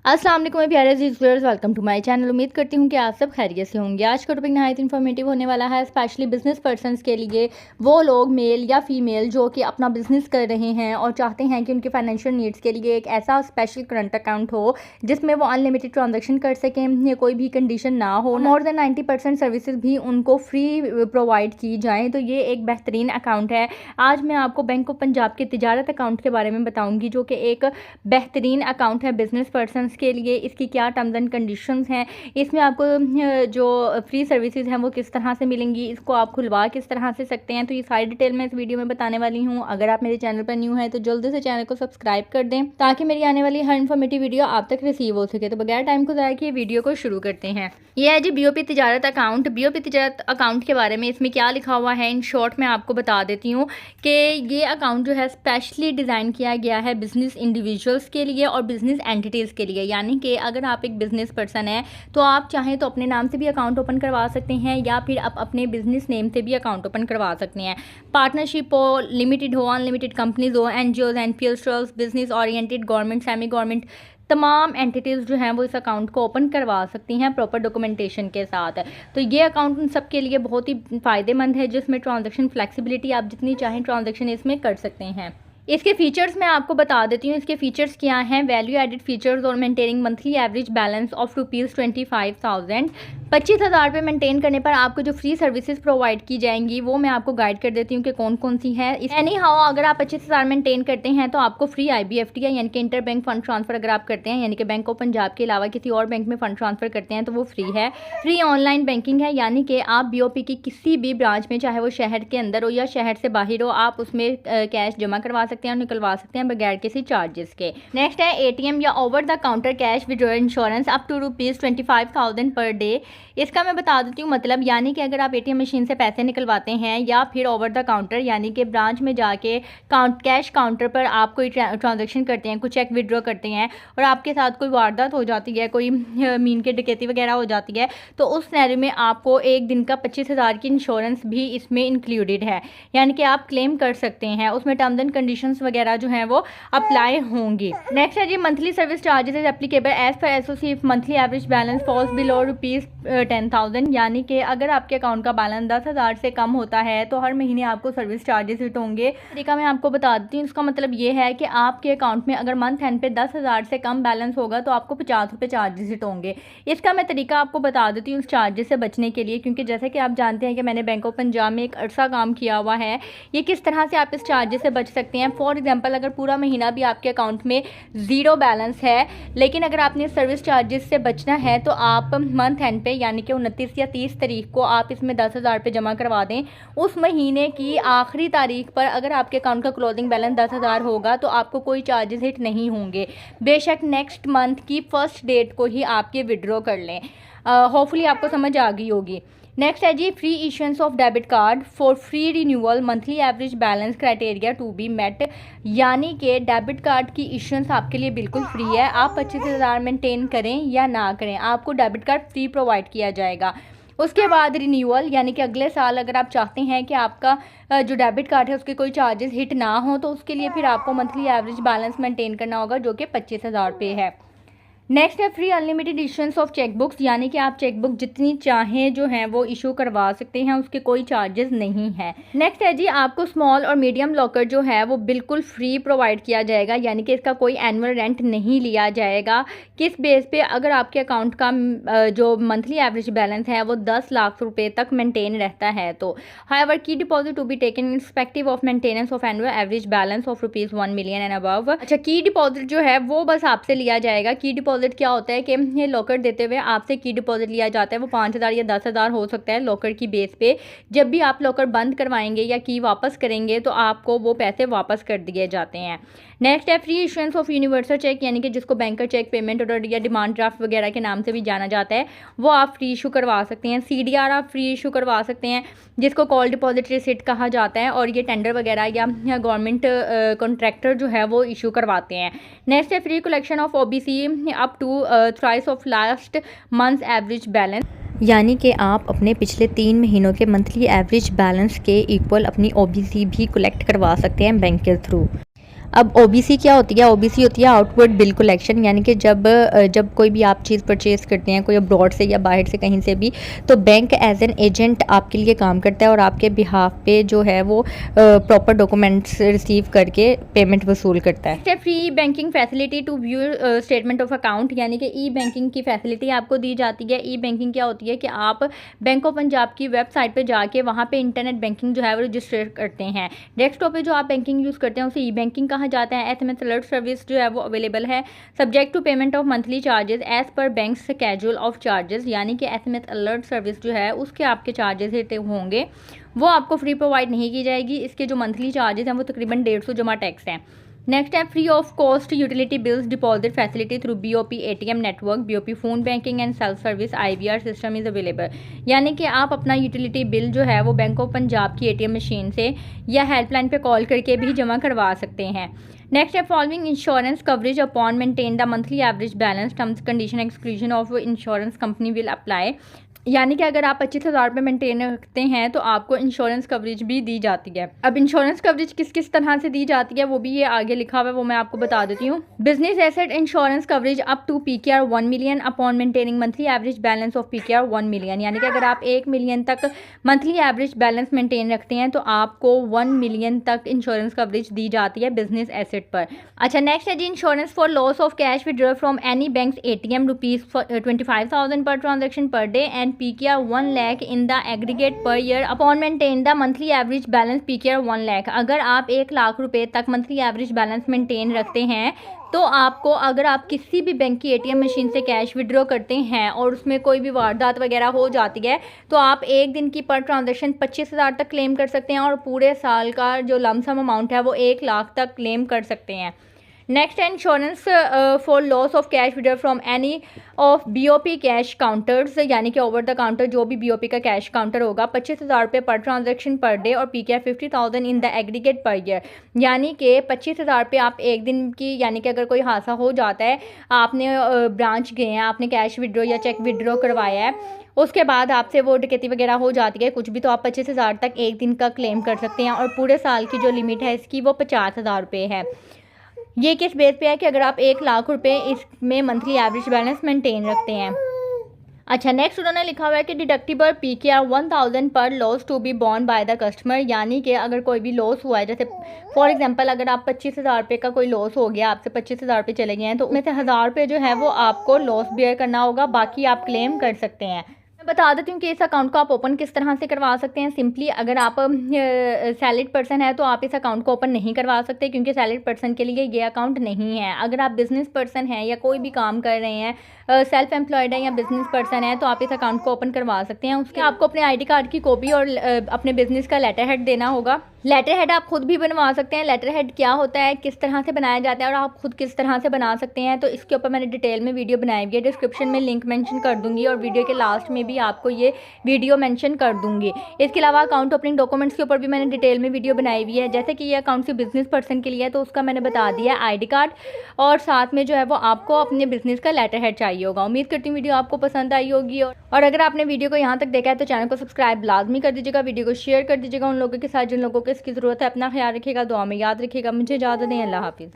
अस्सलाम वालेकुम प्यारे viewers, welcome to my channel. उम्मीद करती हूँ कि आप सब खैरियत से होंगे। आज का टॉपिक नहायत इन्फॉर्मेटिव होने वाला है, स्पेशली बिजनेस पर्सनस के लिए। वो लोग मेल या फीमेल जो कि अपना बिजनेस कर रहे हैं और चाहते हैं कि उनके फाइनेंशियल नीड्स के लिए एक ऐसा स्पेशल करंट अकाउंट हो जिसमें वो अनलिमिटेड ट्रांजेक्शन कर सकें, कोई भी कंडीशन ना हो, मोर देन 90% सर्विसेज भी उनको फ्री प्रोवाइड की जाएँ। तो ये एक बेहतरीन अकाउंट है। आज मैं आपको बैंक ऑफ पंजाब के तिजारत अकाउंट के बारे में बताऊँगी, जो कि एक बेहतरीन अकाउंट है बिजनेस पर्सन के लिए। इसकी क्या टर्म्स एंड कंडीशंस हैं, इसमें आपको जो फ्री सर्विसेज हैं वो किस तरह से मिलेंगी, इसको आप खुलवा किस तरह से सकते हैं, तो ये सारी डिटेल मैं इस वीडियो में बताने वाली हूँ। अगर आप मेरे चैनल पर न्यू हैं तो जल्दी से चैनल को सब्सक्राइब कर दें ताकि मेरी आने वाली हर इन्फॉर्मेटिव वीडियो आप तक रिसीव हो सके। तो बगैर टाइम को ज़ाया किए वीडियो को शुरू करते हैं। यह है जी बीओपी तिजारत अकाउंट। बीओपी तिजारत अकाउंट के बारे में इसमें क्या लिखा हुआ है, इन शॉर्ट मैं आपको बता देती हूँ कि ये अकाउंट जो है स्पेशली डिज़ाइन किया गया है बिजनेस इंडिविजुअल्स के लिए और बिजनेस एंटिटीज़ के लिए। यानी कि अगर आप एक बिज़नेस पर्सन हैं तो आप चाहें तो अपने नाम से भी अकाउंट ओपन करवा सकते हैं या फिर आप अपने बिजनेस नेम से भी अकाउंट ओपन करवा सकते हैं। पार्टनरशिप हो, लिमिटेड हो, अनलिमिटेड कंपनीज हो, NGOs, NPLs, trust, business oriented, government, semi government, तमाम एंटिटीज़ जो हैं वो इस अकाउंट को ओपन करवा सकती हैं प्रॉपर डॉक्यूमेंटेशन के साथ। तो ये अकाउंट उन सब के लिए बहुत ही फ़ायदेमंद है, जिसमें ट्रांजैक्शन फ्लेक्सिबिलिटी, आप जितनी चाहें ट्रांजैक्शन इसमें कर सकते हैं। इसके फीचर्स मैं आपको बता देती हूँ। इसके फीचर्स क्या हैं, वैल्यू एडेड फीचर्स और maintaining monthly average balance of ₹25,000। 25,000 रुपये मेंटेन करने पर आपको जो फ्री सर्विसेज प्रोवाइड की जाएंगी वो मैं आपको गाइड कर देती हूँ कि कौन कौन सी है। एनी हाउ अगर आप 25,000 मेंटेन करते हैं तो आपको फ्री IBFT यानी कि इंटर बैंक फंड ट्रांसफर अगर आप करते हैं, यानी कि बैंक ऑफ पंजाब के अलावा किसी और बैंक में फंड ट्रांसफर करते हैं तो वो फ्री है। फ्री ऑनलाइन बैंकिंग है, यानी कि आप BOP की किसी भी ब्रांच में, चाहे वो शहर के अंदर हो या शहर से बाहर हो, आप उसमें कैश जमा करवा सकते हैं और निकलवा सकते हैं बगैर किसी चार्जेस के। नेक्स्ट है ATM या over the counter cash withdrawal insurance up to ₹25,000 per day. इसका मैं बता देती हूँ मतलब, यानी कि अगर आप ATM मशीन से पैसे निकलवाते हैं या फिर ओवर द काउंटर यानी कि ब्रांच में जाके कैश काउंटर पर आप कोई ट्रांजेक्शन करते हैं, कोई चेक विड्रॉ करते हैं और आपके साथ कोई वारदात हो जाती है, कोई मीन के डकैती वगैरह हो जाती है, तो उस सिनेरियो में आपको एक दिन का 25,000 की इंश्योरेंस भी इसमें इंक्लूडेड है, यानी कि आप क्लेम कर सकते हैं। उसमें टर्म्स एंड कंडीशंस वगैरह जो हैं वो अप्लाई होंगी। नेक्स्ट है जी monthly service charges is applicable as per SOC if monthly average balance falls below ₹10,000। यानी कि अगर आपके अकाउंट का बैलेंस 10,000 से कम होता है तो हर महीने आपको सर्विस चार्जेस हिट होंगे। तरीका मैं आपको बता देती हूँ। इसका मतलब ये है कि आपके अकाउंट में अगर मंथ एंड पे 10,000 से कम बैलेंस होगा तो आपको ₹50 चार्जेस हिट होंगे। इसका मैं तरीका आपको बता देती हूँ उस चार्जेस से बचने के लिए, क्योंकि जैसे कि आप जानते हैं कि मैंने बैंक ऑफ पंजाब में एक अरसा काम किया हुआ है। ये किस तरह से आप इस चार्जेस से बच सकते हैं। फॉर एग्जाम्पल, अगर पूरा महीना भी आपके अकाउंट में ज़ीरो बैलेंस है, लेकिन अगर आपने सर्विस चार्जेस से बचना है तो आप मंथ एंड पे यानी कि 29 या 30 तारीख को आप इसमें 10,000 रुपये जमा करवा दें। उस महीने की आखिरी तारीख पर अगर आपके अकाउंट का क्लोजिंग बैलेंस 10,000 होगा तो आपको कोई चार्जेस हिट नहीं होंगे, बेशक नेक्स्ट मंथ की फर्स्ट डेट को ही आप ये विड्रॉ कर लें। होपफुली आपको समझ आ गई होगी। नेक्स्ट है जी free issuance of debit card for free renewal monthly average balance criteria to be met. यानी कि डेबिट कार्ड की इशुएंस आपके लिए बिल्कुल फ्री है। आप 25,000 मेंटेन करें या ना करें, आपको डेबिट कार्ड फ्री प्रोवाइड किया जाएगा। उसके बाद रिन्यूअल यानी कि अगले साल अगर आप चाहते हैं कि आपका जो डेबिट कार्ड है उसके कोई चार्जेस हिट ना हो तो उसके लिए फिर आपको मंथली एवरेज बैलेंस मेंटेन करना होगा, जो कि 25,000 रुपये है। नेक्स्ट है free unlimited issuance of chequebooks, यानी कि आप चेकबुक जितनी चाहें जो हैं वो इशू करवा सकते हैं, उसके कोई चार्जेस नहीं है। नेक्स्ट है जी आपको स्मॉल और मीडियम लॉकर जो है वो बिल्कुल फ्री प्रोवाइड किया जाएगा, यानी कि इसका कोई एनुअल रेंट नहीं लिया जाएगा। किस बेस पे, अगर आपके अकाउंट का जो मंथली एवरेज बैलेंस है वो 10 लाख रुपए तक मेंटेन रहता है तो। हाउएवर की deposit to be taken in respective of maintenance of annual average balance of ₹1 million and above. अच्छा, की डिपॉजिट जो है वो बस आपसे लिया जाएगा। की डिपॉजिट क्या होता है कि ये लॉकर देते हुए आपसे की डिपॉजिट लिया जाता है, वो 5,000 या 10,000 हो सकता है लॉकर की बेस पे। जब भी आप लॉकर बंद करवाएंगे या की वापस करेंगे तो आपको वो पैसे वापस कर दिए जाते हैं। नेक्स्ट है free issuance of universal cheque, यानी कि जिसको बैंकर चेक, पेमेंट ऑर्डर या डिमांड ड्राफ्ट वगैरह के नाम से भी जाना जाता है, वो आप फ्री इशू करवा सकते हैं। CDR आप फ्री इशू करवा सकते हैं, जिसको कॉल डिपॉजिट रिसिट कहा जाता है, और ये टेंडर वगैरह या गवर्नमेंट कॉन्ट्रैक्टर जो है वो इशू करवाते हैं। नेक्स्ट है free collection of OBC up to thrice of last months average balance, यानी कि आप अपने पिछले 3 महीनों के मंथली एवरेज बैलेंस के इक्वल अपनी OBC भी कलेक्ट करवा सकते हैं बैंक के थ्रू। अब ओबीसी क्या होती है? ओबीसी होती है आउटवर्ड बिल कलेक्शन, यानी कि जब कोई भी आप चीज़ परचेज़ करते हैं कोई अब्रॉड से या बाहर से कहीं से भी, तो बैंक एज एन एजेंट आपके लिए काम करता है और आपके बिहाफ पे जो है वो प्रॉपर डॉक्यूमेंट्स रिसीव करके पेमेंट वसूल करता है। Free banking facility to view statement of account, यानी कि ई बैंकिंग की फैसिलिटी आपको दी जाती है। ई बैंकिंग क्या होती है कि आप बैंक ऑफ पंजाब की वेबसाइट पर जाके वहाँ पे इंटरनेट बैंकिंग जो है वो रजिस्टर करते हैं। डेस्कटॉप पे जो आप बैंकिंग यूज़ करते हैं उसे ई बैंकिंग कहा जाता है। एसएमएस अलर्ट सर्विस जो है वो अवेलेबल है, subject to payment of monthly charges as per bank schedule of charges, यानी कि एसएमएस अलर्ट सर्विस जो है उसके आपके चार्जेस होंगे वो आपको फ्री प्रोवाइड नहीं की जाएगी। इसके जो मंथली चार्जेस हैं वो तकरीबन 150 जमा टैक्स हैं। नेक्स्ट है free of cost utility bills deposit facility through BOP ATM network, BOP phone banking and self service IVR system is available, यानी कि आप अपना यूटिलिटी बिल जो है वो बैंक ऑफ पंजाब की एटीएम मशीन से या हेल्पलाइन पे कॉल करके भी जमा करवा सकते हैं। नेक्स्ट है following insurance coverage upon maintain the monthly average balance, terms condition exclusion of insurance company will apply, यानी कि अगर आप 25,000 रुपये मेंटेन रखते हैं तो आपको इंश्योरेंस कवरेज भी दी जाती है। अब इंश्योरेंस कवरेज किस किस तरह से दी जाती है वो भी ये आगे लिखा हुआ है, वो मैं आपको बता देती हूँ। Business asset insurance coverage up to PKR 1 million upon maintaining monthly average balance of PKR 1 million, यानी कि अगर आप 1 मिलियन तक मंथली एवरेज बैलेंस मेंटेन रखते हैं तो आपको 1 मिलियन तक इंश्योरेंस कवरेज दी जाती है बिजनेस एसेट पर। अच्छा, नेक्स्ट है जी insurance for loss of cash withdrawal from any bank ATM ₹25,000 per transaction per day and PKR 1 lakh in the aggregate per year upon maintain the monthly average balance PKR 1 lakh। अगर आप 1 लाख रुपए तक monthly average balance maintain रखते हैं तो आपको, अगर आप किसी भी बैंक की एटीएम मशीन से कैश विड्रॉ करते हैं और उसमें कोई भी वारदात वगैरह हो जाती है तो आप एक दिन की पर ट्रांजेक्शन 25,000 तक क्लेम कर सकते हैं और पूरे साल का जो लमसम अमाउंट है वो 1 लाख तक क्लेम कर सकते हैं। नेक्स्ट है insurance for loss of cash withdrawal from any of BOP cash counters, यानी कि ओवर द काउंटर जो भी बीओपी का कैश काउंटर होगा 25,000 रुपये पर ट्रांजेक्शन पर डे और PKR 50,000 in the aggregate per year, यानी कि 25,000 रुपये आप एक दिन की, यानी कि अगर कोई हादसा हो जाता है, आपने ब्रांच गए हैं, आपने कैश विड्रॉ या चेक विड्रॉ करवाया है, उसके बाद आपसे वो डकैती वगैरह हो जाती है कुछ भी, तो आप 25,000 तक एक दिन का क्लेम कर सकते हैं और पूरे साल की जो लिमिट है इसकी वो 50,000 रुपये है। ये किस बेस पे है कि अगर आप 1 लाख रुपए इसमें मंथली एवरेज बैलेंस मेंटेन रखते हैं। अच्छा, नेक्स्ट उन्होंने लिखा हुआ है कि deductible PKR 1000 per loss to be borne by the customer, यानी कि अगर कोई भी लॉस हुआ है, जैसे फॉर एग्जांपल अगर आप 25,000 रुपये का कोई लॉस हो गया, आपसे 25,000 रुपये चले गए हैं तो उसमें से 1,000 रुपये जो है वो आपको लॉस बेयर करना होगा, बाकी आप क्लेम कर सकते हैं। मैं बता देती हूँ कि इस अकाउंट को आप ओपन किस तरह से करवा सकते हैं। सिंपली अगर आप सैलरीड पर्सन है तो आप इस अकाउंट को ओपन नहीं करवा सकते क्योंकि सैलरीड पर्सन के लिए ये अकाउंट नहीं है। अगर आप बिजनेस पर्सन हैं या कोई भी काम कर रहे हैं, सेल्फ एम्प्लॉयड है या बिजनेस पर्सन है, तो आप इस अकाउंट को ओपन करवा सकते हैं। उसके आपको अपने आईडी कार्ड की कॉपी और अपने बिजनेस का लेटर हेड देना होगा। लेटर हेड आप खुद भी बनवा सकते हैं। लेटर हेड क्या होता है, किस तरह से बनाया जाता है और आप खुद किस तरह से बना सकते हैं, तो इसके ऊपर मैंने डिटेल में वीडियो बनाई हुई है, डिस्क्रिप्शन में लिंक मेंशन कर दूंगी और वीडियो के लास्ट में भी आपको ये वीडियो मेंशन कर दूंगी। इसके अलावा अकाउंट ओपनिंग डॉक्यूमेंट्स के ऊपर भी मैंने डिटेल में वीडियो बनाई हुई है। जैसे कि ये अकाउंट से बिजनेस पर्सन के लिए है तो उसका मैंने बता दिया आईडी कार्ड और साथ में जो है वो आपको अपने बिजनेस का लेटर हेड चाहिए होगा। उम्मीद करती हूँ वीडियो आपको पसंद आई होगी और अगर आपने वीडियो को यहाँ तक देखा है तो चैनल को सब्सक्राइब लाजमी कर दीजिएगा, वीडियो को शेयर कर दीजिएगा उन लोगों के साथ जिन लोगों को इसकी ज़रूरत है। अपना ख्याल रखिएगा, दुआ में याद रखिएगा। मुझे इजाज़त दें, अल्लाह हाफिज़।